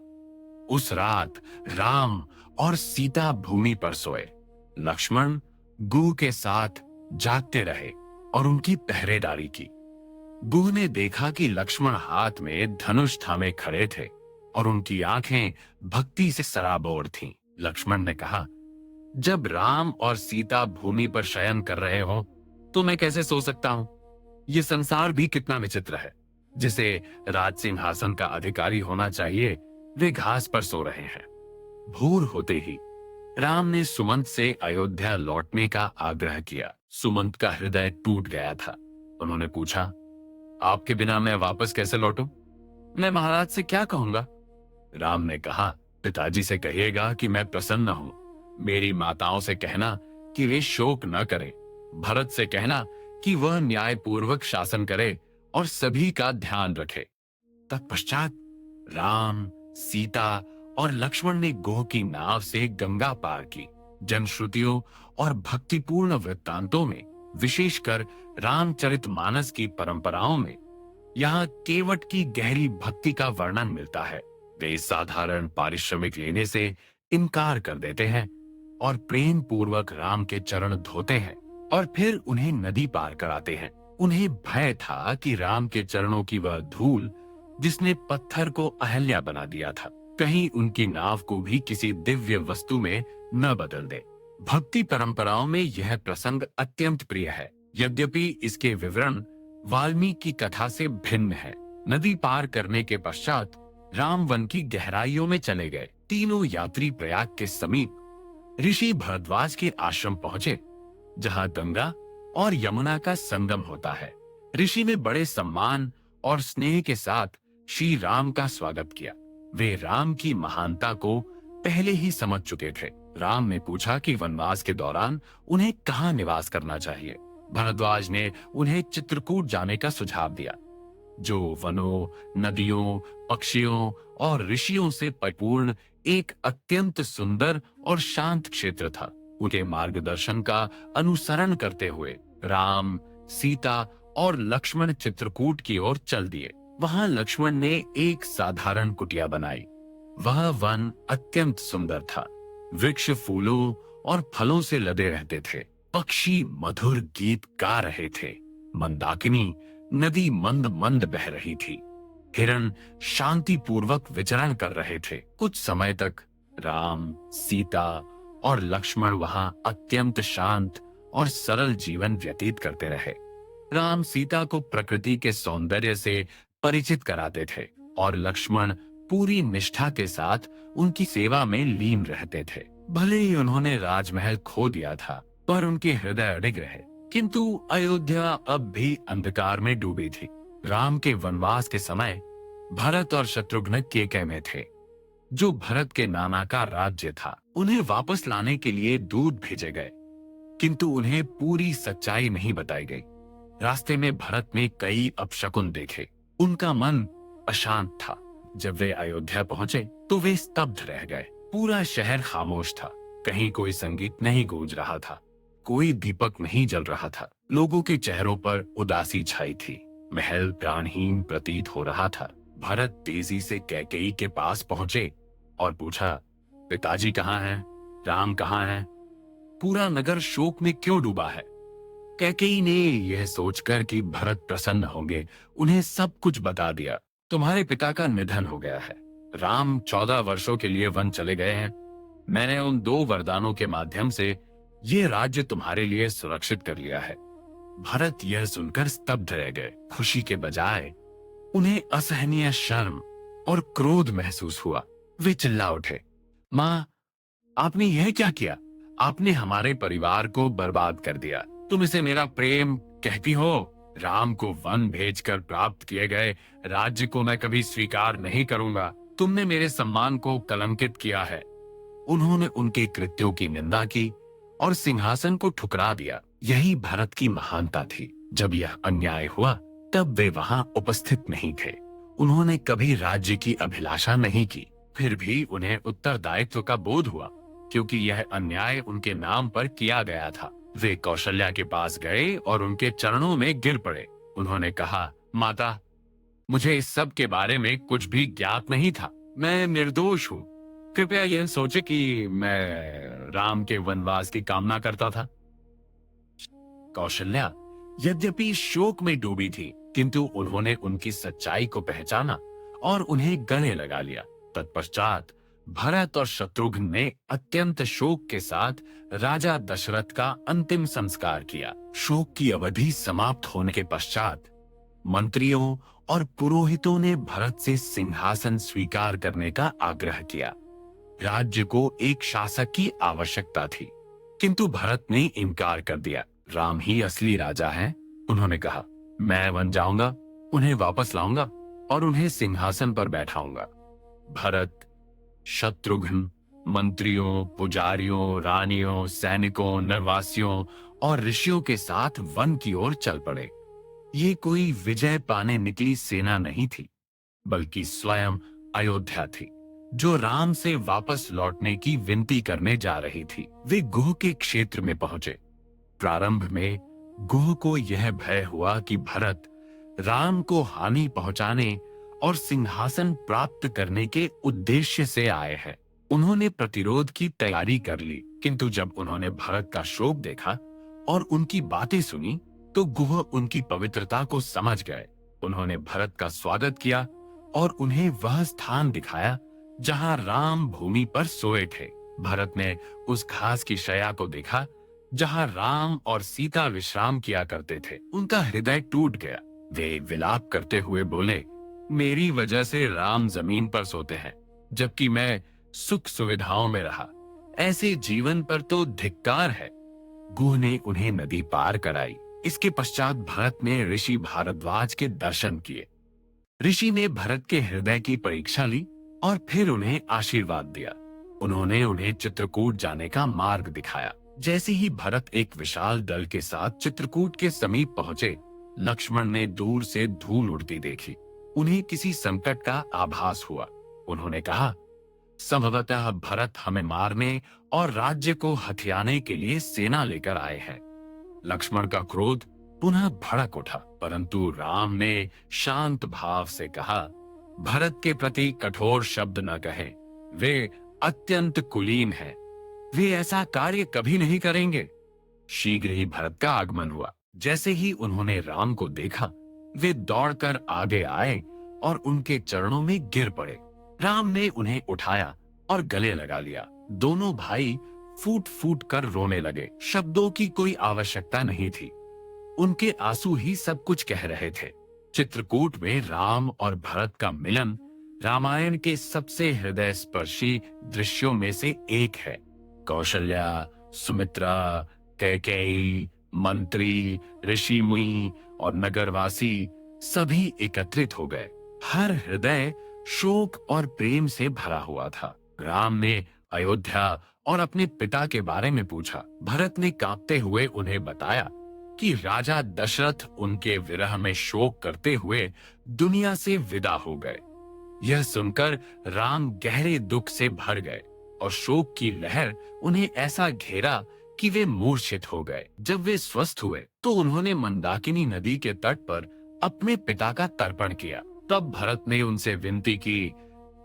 उस रात राम और सीता भूमि पर सोए। लक्ष्मण गुह के साथ जागते रहे और उनकी पहरेदारी की। गुह ने देखा कि लक्ष्मण हाथ में धनुष थामे खड़े थे और उनकी आंखें भक्ति से सराबोर थीं। लक्ष्मण ने कहा, जब राम और सीता भूमि पर शयन कर रहे हो, तो मैं कैसे सो सकता हूं? ये संसार भी कितना विचित्र है। जिसे राज सिंहासन का अधिकारी होना चाहिए, वे घास पर सो रहे हैं। भोर होते ही राम ने सुमंत से अयोध्या लौटने का आग्रह किया। सुमंत का हृदय टूट गया था। उन्होंने पूछा, आपके बिना मैं वापस कैसे लौटूं? मैं महाराज से क्या कहूंगा? राम ने कहा, पिताजी से कहिएगा कि मैं प्रसन्न हूं। मेरी माताओं से कहना कि वे शोक न करें। भरत से कहना कि वह न्यायपूर्वक शासन करे और सभी का ध्यान रखे। तत्पश्चात राम, सीता और लक्ष्मण ने गोह की नाव से गंगा पार की। जनश्रुतियों और भक्तिपूर्ण वृत्तांतों में, विशेषकर रामचरितमानस की परंपराओं में, यहाँ केवट की गहरी भक्ति का वर्णन मिलता है। वे साधारण पारिश्रमिक लेने से इनकार कर देते हैं और प्रेम पूर्वक राम के चरण धोते हैं और फिर उन्हें नदी पार कराते हैं। उन्हें भय था कि राम के चरणों की वह धूल, जिसने पत्थर को अहल्या बना दिया था, कहीं उनकी नाव को भी किसी दिव्य वस्तु में न बदल दे। भक्ति परंपराओं में यह प्रसंग अत्यंत प्रिय है, यद्यपि इसके विवरण वाल्मीकि की कथा से भिन्न है। नदी पार करने के पश्चात राम वन की गहराइयों में चले गए। तीनों यात्री प्रयाग के समीप ऋषि भरद्वाज के आश्रम पहुंचे, जहां गंगा और यमुना का संगम होता है। ऋषि ने बड़े सम्मान और स्नेह के साथ श्री राम का स्वागत किया। वे राम की महानता को पहले ही समझ चुके थे। राम ने पूछा कि वनवास के दौरान उन्हें कहाँ निवास करना चाहिए। भरद्वाज ने उन्हें चित्रकूट जाने का सुझाव दिया, जो वनों, नदियों, पक्षियों और ऋषियों से परिपूर्ण एक अत्यंत सुंदर और शांत क्षेत्र था। उनके मार्गदर्शन का अनुसरण करते हुए राम, सीता और लक्ष्मण चित्रकूट की ओर चल दिए। वहां लक्ष्मण ने एक साधारण कुटिया बनाई। वह वन अत्यंत सुंदर था। वृक्ष फूलों और फलों से लदे रहते थे। पक्षी मधुर गीत गा रहे थे। मंदाकिनी नदी मंद मंद बह रही थी। हिरण शांति पूर्वक विचरण कर रहे थे। कुछ समय तक राम, सीता और लक्ष्मण वहां अत्यंत शांत और सरल जीवन व्यतीत करते रहे। राम सीता को प्रकृति के सौंदर्य से परिचित कराते थे और लक्ष्मण पूरी निष्ठा के साथ उनकी सेवा में लीन रहते थे। भले ही उन्होंने राजमहल खो दिया था, पर उनके हृदय अडिग रहे। किंतु अयोध्या अब भी अंधकार में डूबी थी। राम के वनवास के समय भरत और शत्रुघ्न केकय में थे, जो भरत के नाना का राज्य था। उन्हें वापस लाने के लिए दूत भेजे गए, किंतु उन्हें पूरी सच्चाई नहीं बताई गई। रास्ते में भरत ने कई अपशकुन देखे। उनका मन अशांत था। जब वे अयोध्या पहुंचे तो वे स्तब्ध रह गए। पूरा शहर खामोश था। कहीं कोई संगीत नहीं गूंज रहा था, कोई दीपक नहीं जल रहा था। लोगों के चेहरों पर उदासी छाई थी। महल प्राणहीन प्रतीत हो रहा था। भरत तेजी से कैकेयी के पास पहुंचे और पूछा, पिताजी कहाँ हैं? राम कहाँ हैं? पूरा नगर शोक में क्यों डूबा है? कैकेयी ने यह सोचकर कि भरत प्रसन्न होंगे, उन्हें सब कुछ बता दिया। तुम्हारे पिता का निधन हो गया है। राम 14 वर्षों के लिए वन चले गए हैं। मैंने उन 2 वरदानों के माध्यम से ये राज्य तुम्हारे लिए सुरक्षित कर लिया है। भरत यह सुनकर स्तब्ध रह गए। खुशी के बजाय उन्हें असहनीय शर्म और क्रोध महसूस हुआ। वे चिल्ला उठे, माँ, आपने यह क्या किया? आपने हमारे परिवार को बर्बाद कर दिया। तुम इसे मेरा प्रेम कहती हो? राम को वन भेजकर प्राप्त किए गए राज्य को मैं कभी स्वीकार नहीं करूंगा। तुमने मेरे सम्मान को कलंकित किया है। उन्होंने उनके कृत्यों की निंदा की और सिंहासन को ठुकरा दिया। यही भरत की महानता थी। जब यह अन्याय हुआ तब वे वहां उपस्थित नहीं थे। उन्होंने कभी राज्य की अभिलाषा नहीं की। फिर भी उन्हें उत्तरदायित्व का बोध हुआ, क्योंकि यह अन्याय उनके नाम पर किया गया था। वे कौशल्या के पास गए और उनके चरणों में गिर पड़े। उन्होंने कहा, माता, मुझे इस सब के बारे में कुछ भी ज्ञात नहीं था। मैं निर्दोष हूँ। कृपया यह सोचे कि मैं राम के वनवास की कामना करता था। कौशल्या यद्यपि शोक में डूबी थी, किंतु उन्होंने उनकी सच्चाई को पहचाना और उन्हें गले लगा लिया। तत्पश्चात भरत और शत्रुघ्न ने अत्यंत शोक के साथ राजा दशरथ का अंतिम संस्कार किया। शोक की अवधि समाप्त होने के पश्चात मंत्रियों और पुरोहितों ने भरत से सिंहासन स्वीकार करने का आग्रह किया। राज्य को एक शासक की आवश्यकता थी, किंतु भरत ने इनकार कर दिया। राम ही असली राजा हैं, उन्होंने कहा। मैं वन जाऊंगा, उन्हें वापस लाऊंगा और उन्हें सिंहासन पर बैठाऊंगा। भरत शत्रुघ्न मंत्रियों, पुजारियों, रानियों, सैनिकों, नरवासियों और ऋषियों के साथ वन की ओर चल पड़े। ये कोई विजय पाने निकली सेना नहीं थी, बल्कि स्वयं अयोध्या थी, जो राम से वापस लौटने की विनती करने जा रही थी। वे गोह के क्षेत्र में पहुंचे। प्रारंभ में गोह को यह भय हुआ कि भरत राम को हानि पहुंचाने और सिंहासन प्राप्त करने के उद्देश्य से आए हैं। उन्होंने प्रतिरोध की तैयारी कर ली, किंतु जब उन्होंने भरत का शोक देखा और उनकी बातें सुनी तो गोह उनकी पवित्रता को समझ गए। उन्होंने भरत का स्वागत किया और उन्हें वह स्थान दिखाया जहां राम भूमि पर सोए थे। भरत ने उस घास की शैया को देखा जहां राम और सीता विश्राम किया करते थे। उनका हृदय टूट गया। वे विलाप करते हुए बोले, मेरी वजह से राम जमीन पर सोते हैं, जबकि मैं सुख सुविधाओं में रहा। ऐसे जीवन पर तो धिक्कार है। गोह ने उन्हें नदी पार कराई। इसके पश्चात भरत ने ऋषि भारद्वाज के दर्शन किए। ऋषि ने भरत के हृदय की परीक्षा ली और फिर उन्हें आशीर्वाद दिया। उन्होंने उन्हें चित्रकूट जाने का मार्ग दिखाया। जैसे ही भरत एक विशाल दल के साथ चित्रकूट के समीप पहुंचे, लक्ष्मण ने दूर से धूल उड़ती देखी। उन्हें किसी संकट का आभास हुआ। उन्होंने कहा, संभवतः भरत हमें मारने और राज्य को हथियाने के लिए सेना लेकर आए हैं। लक्ष्मण का क्रोध पुनः भड़क उठा, परंतु राम ने शांत भाव से कहा, भरत के प्रति कठोर शब्द न कहें। वे अत्यंत कुलीन हैं। वे ऐसा कार्य कभी नहीं करेंगे। शीघ्र ही भरत का आगमन हुआ। जैसे ही उन्होंने राम को देखा, वे दौड़कर आगे आए और उनके चरणों में गिर पड़े। राम ने उन्हें उठाया और गले लगा लिया। दोनों भाई फूट फूट कर रोने लगे। शब्दों की कोई आवश्यकता नहीं थी। उनके आंसू ही सब कुछ कह रहे थे। चित्रकूट में राम और भरत का मिलन रामायण के सबसे हृदय स्पर्शी दृश्यों में से एक है। कौशल्या, सुमित्रा, कैकेयी, मंत्री, ऋषि मुनि और नगरवासी सभी एकत्रित हो गए। हर हृदय शोक और प्रेम से भरा हुआ था। राम ने अयोध्या और अपने पिता के बारे में पूछा। भरत ने कांपते हुए उन्हें बताया कि राजा दशरथ उनके विरह में शोक करते हुए दुनिया से विदा हो गए। यह सुनकर राम गहरे दुख से भर गए और शोक की लहर उन्हें ऐसा घेरा कि वे मूर्छित हो गए। जब वे स्वस्थ हुए तो उन्होंने मंदाकिनी नदी के तट पर अपने पिता का तर्पण किया। तब भरत ने उनसे विनती की,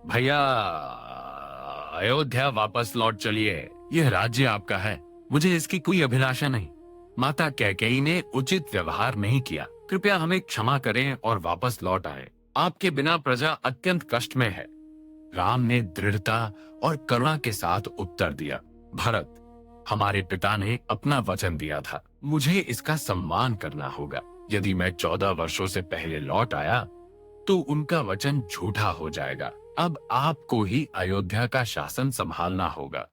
भैया अयोध्या वापस लौट चलिए, यह राज्य आपका है, मुझे इसकी कोई अभिलाषा नहीं। माता कैकेयी ने उचित व्यवहार नहीं किया, कृपया हमें क्षमा करें और वापस लौट आए, आपके बिना प्रजा अत्यंत कष्ट में है। राम ने दृढ़ता और करुणा के साथ उत्तर दिया, भरत, हमारे पिता ने अपना वचन दिया था, मुझे इसका सम्मान करना होगा। यदि मैं 14 वर्षों से पहले लौट आया तो उनका वचन झूठा हो जाएगा। अब आपको ही अयोध्या का शासन संभालना होगा।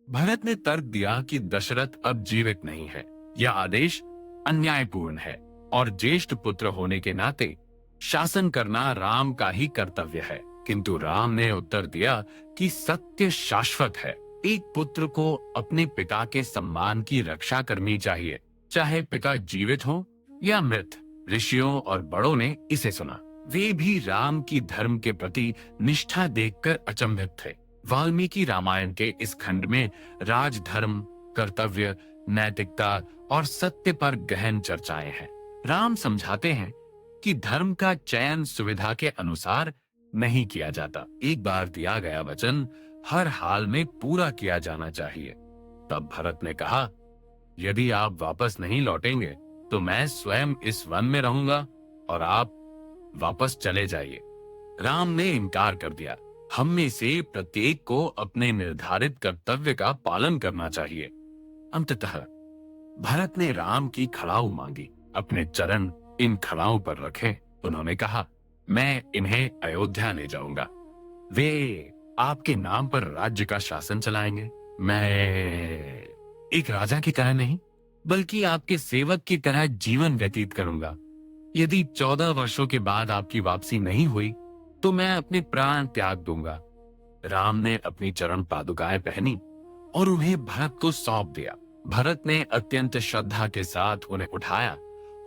भरत ने तर्क दिया कि दशरथ अब जीवित नहीं है, यह आदेश अन्यायपूर्ण है और ज्येष्ठ पुत्र होने के नाते शासन करना राम का ही कर्तव्य है। किंतु राम ने उत्तर दिया कि सत्य शाश्वत है। एक पुत्र को अपने पिता के सम्मान की रक्षा करनी चाहिए, चाहे पिता जीवित हो या मृत। ऋषियों और बड़ों ने इसे सुना। वे भी राम की धर्म के प्रति निष्ठा देखकर अचंभित थे। वाल्मीकि रामायण के इस खंड में राजधर्म, कर्तव्य, नैतिकता और सत्य पर गहन चर्चाएं हैं। राम समझाते हैं कि धर्म का चयन सुविधा के अनुसार नहीं किया जाता। एक बार दिया गया वचन हर हाल में पूरा किया जाना चाहिए। तब भरत ने कहा, यदि आप वापस नहीं लौटेंगे तो मैं स्वयं इस वन में रहूंगा और आप वापस चले जाइए। राम ने इनकार कर दिया। हम में से प्रत्येक को अपने निर्धारित कर्तव्य का पालन करना चाहिए। अंततः भरत ने राम की खड़ाऊ मांगी। अपने चरण इन खड़ाओं पर रखे। उन्होंने कहा, मैं इन्हें अयोध्या ले जाऊंगा। वे आपके नाम पर राज्य का शासन चलाएंगे। मैं एक राजा की तरह नहीं, बल्कि आपके सेवक की तरह जीवन व्यतीत करूंगा। यदि 14 वर्षों के बाद आपकी वापसी नहीं हुई तो मैं अपने प्राण त्याग दूंगा। राम ने अपनी चरण पादुकाएं पहनी और उन्हें भरत को सौंप दिया। भरत ने अत्यंत श्रद्धा के साथ उन्हें उठाया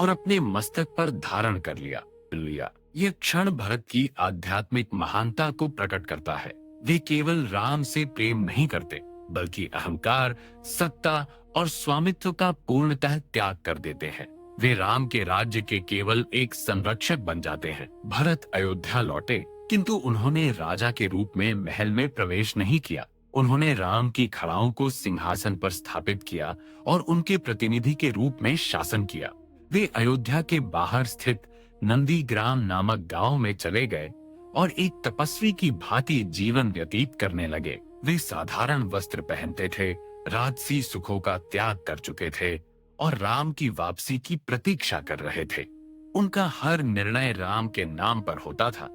और अपने मस्तक पर धारण कर लिया। यह क्षण भरत की आध्यात्मिक महानता को प्रकट करता है। वे केवल राम से प्रेम नहीं करते, बल्कि अहंकार, सत्ता और स्वामित्व का पूर्णतः त्याग कर देते हैं। वे राम के राज्य के केवल एक संरक्षक बन जाते हैं। भरत अयोध्या लौटे, किंतु उन्होंने राजा के रूप में महल में प्रवेश नहीं किया। उन्होंने राम की खड़ाओं को सिंहासन पर स्थापित किया और उनके प्रतिनिधि के रूप में शासन किया। वे अयोध्या के बाहर स्थित नंदीग्राम नामक गांव में चले गए और एक तपस्वी की भांति जीवन व्यतीत करने लगे। वे साधारण वस्त्र पहनते थे, राजसी सुखों का त्याग कर चुके थे और राम की वापसी की प्रतीक्षा कर रहे थे। उनका हर निर्णय राम के नाम पर होता था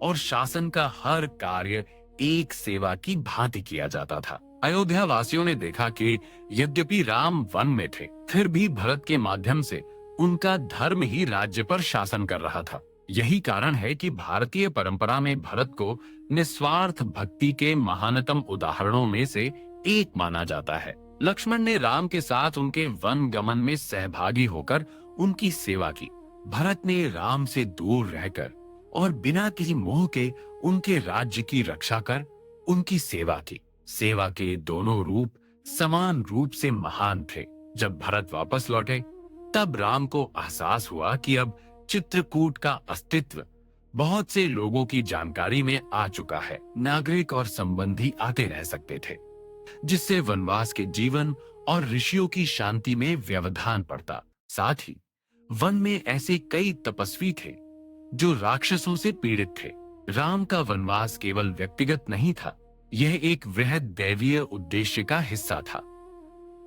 और शासन का हर कार्य एक सेवा की भांति किया जाता था। अयोध्या वासियों ने देखा कि यद्यपि राम वन में थे, फिर भी भरत के माध्यम से उनका धर्म ही राज्य पर शासन कर रहा था। यही कारण है कि भारतीय परंपरा में भरत को निस्वार्थ भक्ति के महानतम उदाहरणों में से एक माना जाता है। लक्ष्मण ने राम के साथ उनके वन गमन में सहभागी होकर उनकी सेवा की। भरत ने राम से दूर रहकर और बिना किसी मोह के उनके राज्य की रक्षा कर उनकी सेवा की। सेवा के दोनों रूप समान रूप से महान थे। जब भरत वापस लौटे तब राम को एहसास हुआ कि अब चित्रकूट का अस्तित्व बहुत से लोगों की जानकारी में आ चुका है। नागरिक और संबंधी आते रह सकते थे, जिससे वनवास के जीवन और ऋषियों की शांति में व्यवधान पड़ता। साथ ही वन में ऐसे कई तपस्वी थे जो राक्षसों से पीड़ित थे। राम का वनवास केवल व्यक्तिगत नहीं था, यह एक वृहद दैवीय उद्देश्य का हिस्सा था।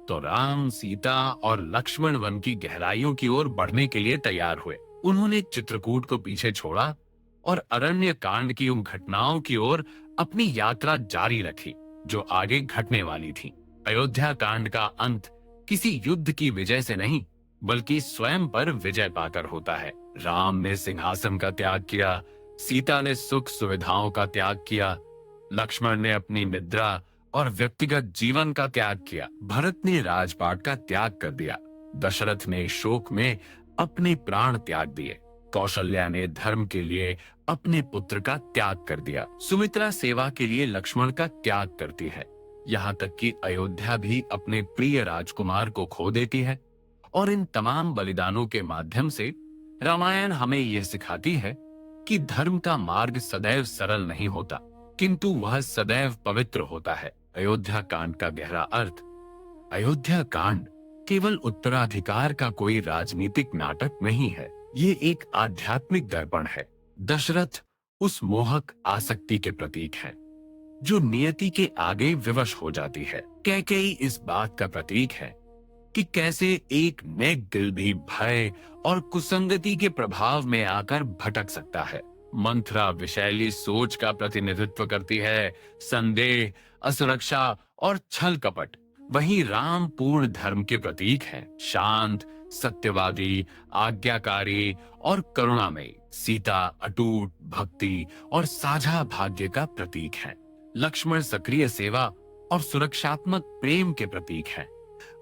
तो राम, सीता और लक्ष्मण वन की गहराइयों की ओर बढ़ने के लिए तैयार हुए। उन्होंने चित्रकूट को पीछे छोड़ा और अरण्य कांड की उन घटनाओं की ओर अपनी यात्रा जारी रखी जो आगे घटने वाली थी। अयोध्या कांड का अंत किसी युद्ध की विजय से नहीं, बल्कि स्वयं पर विजय पाकर होता है। राम ने सिंहासन का त्याग किया, सीता ने सुख सुविधाओं का त्याग किया, लक्ष्मण ने अपनी निद्रा और व्यक्तिगत जीवन का त्याग किया, भरत ने राजपाट का त्याग कर दिया, दशरथ ने शोक में अपने प्राण त्याग दिए, कौशल्या ने धर्म के लिए अपने पुत्र का त्याग कर दिया, सुमित्रा सेवा के लिए लक्ष्मण का त्याग करती है, यहाँ तक कि अयोध्या भी अपने प्रिय राजकुमार को खो देती है। और इन तमाम बलिदानों के माध्यम से रामायण हमें यह सिखाती है कि धर्म का मार्ग सदैव सरल नहीं होता, किंतु वह सदैव पवित्र होता है। अयोध्या कांड का गहरा अर्थ। अयोध्या कांड केवल उत्तराधिकार का कोई राजनीतिक नाटक नहीं है, ये एक आध्यात्मिक दर्पण है। दशरथ उस मोहक आसक्ति के प्रतीक है जो नियति के आगे विवश हो जाती है। कैकेयी इस बात का प्रतीक है कि कैसे एक नेक दिल भी भय और कुसंगति के प्रभाव में आकर भटक सकता है। मंथरा विषैली सोच का प्रतिनिधित्व करती है, संदेह, असुरक्षा और छल कपट। वहीं राम पूर्ण धर्म के प्रतीक हैं, शांत, सत्यवादी, आज्ञाकारी और करुणामयी। सीता अटूट भक्ति और साझा भाग्य का प्रतीक है। लक्ष्मण सक्रिय सेवा और सुरक्षात्मक प्रेम के प्रतीक है।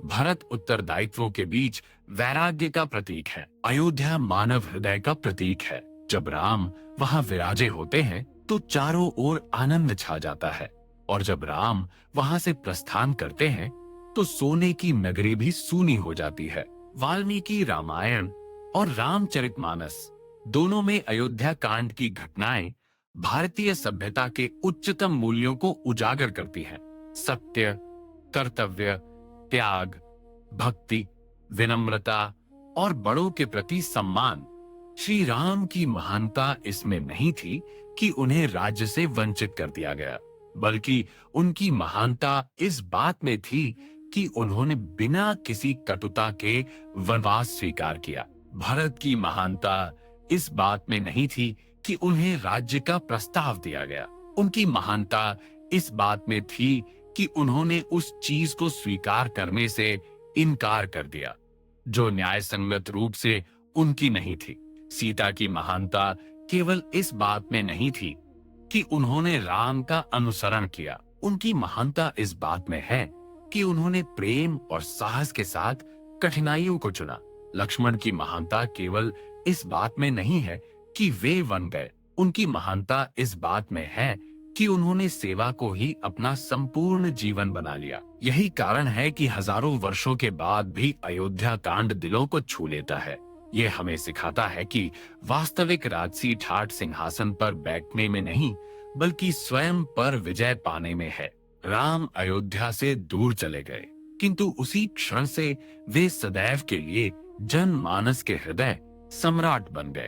भरत उत्तरदायित्वों के बीच वैराग्य का प्रतीक है। अयोध्या मानव हृदय का प्रतीक है। जब राम वहां विराजे होते हैं तो चारों ओर आनंद छा जाता है, और जब राम वहां से प्रस्थान करते हैं तो सोने की नगरी भी सूनी हो जाती है। वाल्मीकि रामायण और रामचरितमानस दोनों में अयोध्या कांड की घटनाएं भारतीय सभ्यता के उच्चतम मूल्यों को उजागर करती हैं। सत्य, कर्तव्य, त्याग, भक्ति, विनम्रता और बड़ों के प्रति सम्मान। श्री राम की महानता इसमें नहीं थी कि उन्हें राज्य से वंचित कर दिया गया, बल्कि उनकी महानता इस बात में थी कि उन्होंने बिना किसी कटुता के वनवास स्वीकार किया। भरत की महानता इस बात में नहीं थी कि उन्हें राज्य का प्रस्ताव दिया गया। उनकी महानता इस बात में थी कि उन्होंने उस चीज को स्वीकार करने से इनकार कर दिया जो न्यायसंगत रूप से उनकी नहीं थी। सीता की महानता केवल इस बात में नहीं थी कि उन्होंने राम का अनुसरण किया। उनकी महानता इस बात में है कि उन्होंने प्रेम और साहस के साथ कठिनाइयों को चुना। लक्ष्मण की महानता केवल इस बात में नहीं है कि वे वन गए। उनकी महानता इस बात में है कि उन्होंने सेवा को ही अपना संपूर्ण जीवन बना लिया। यही कारण है कि हजारों वर्षों के बाद भी अयोध्या कांड दिलों को छू लेता है। ये हमें सिखाता है कि वास्तविक राजसी ठाठ सिंहासन पर बैठने में नहीं, बल्कि स्वयं पर विजय पाने में है। राम अयोध्या से दूर चले गए, किंतु उसी क्षण से वे सदैव के लिए जनमानस के हृदय सम्राट बन गए।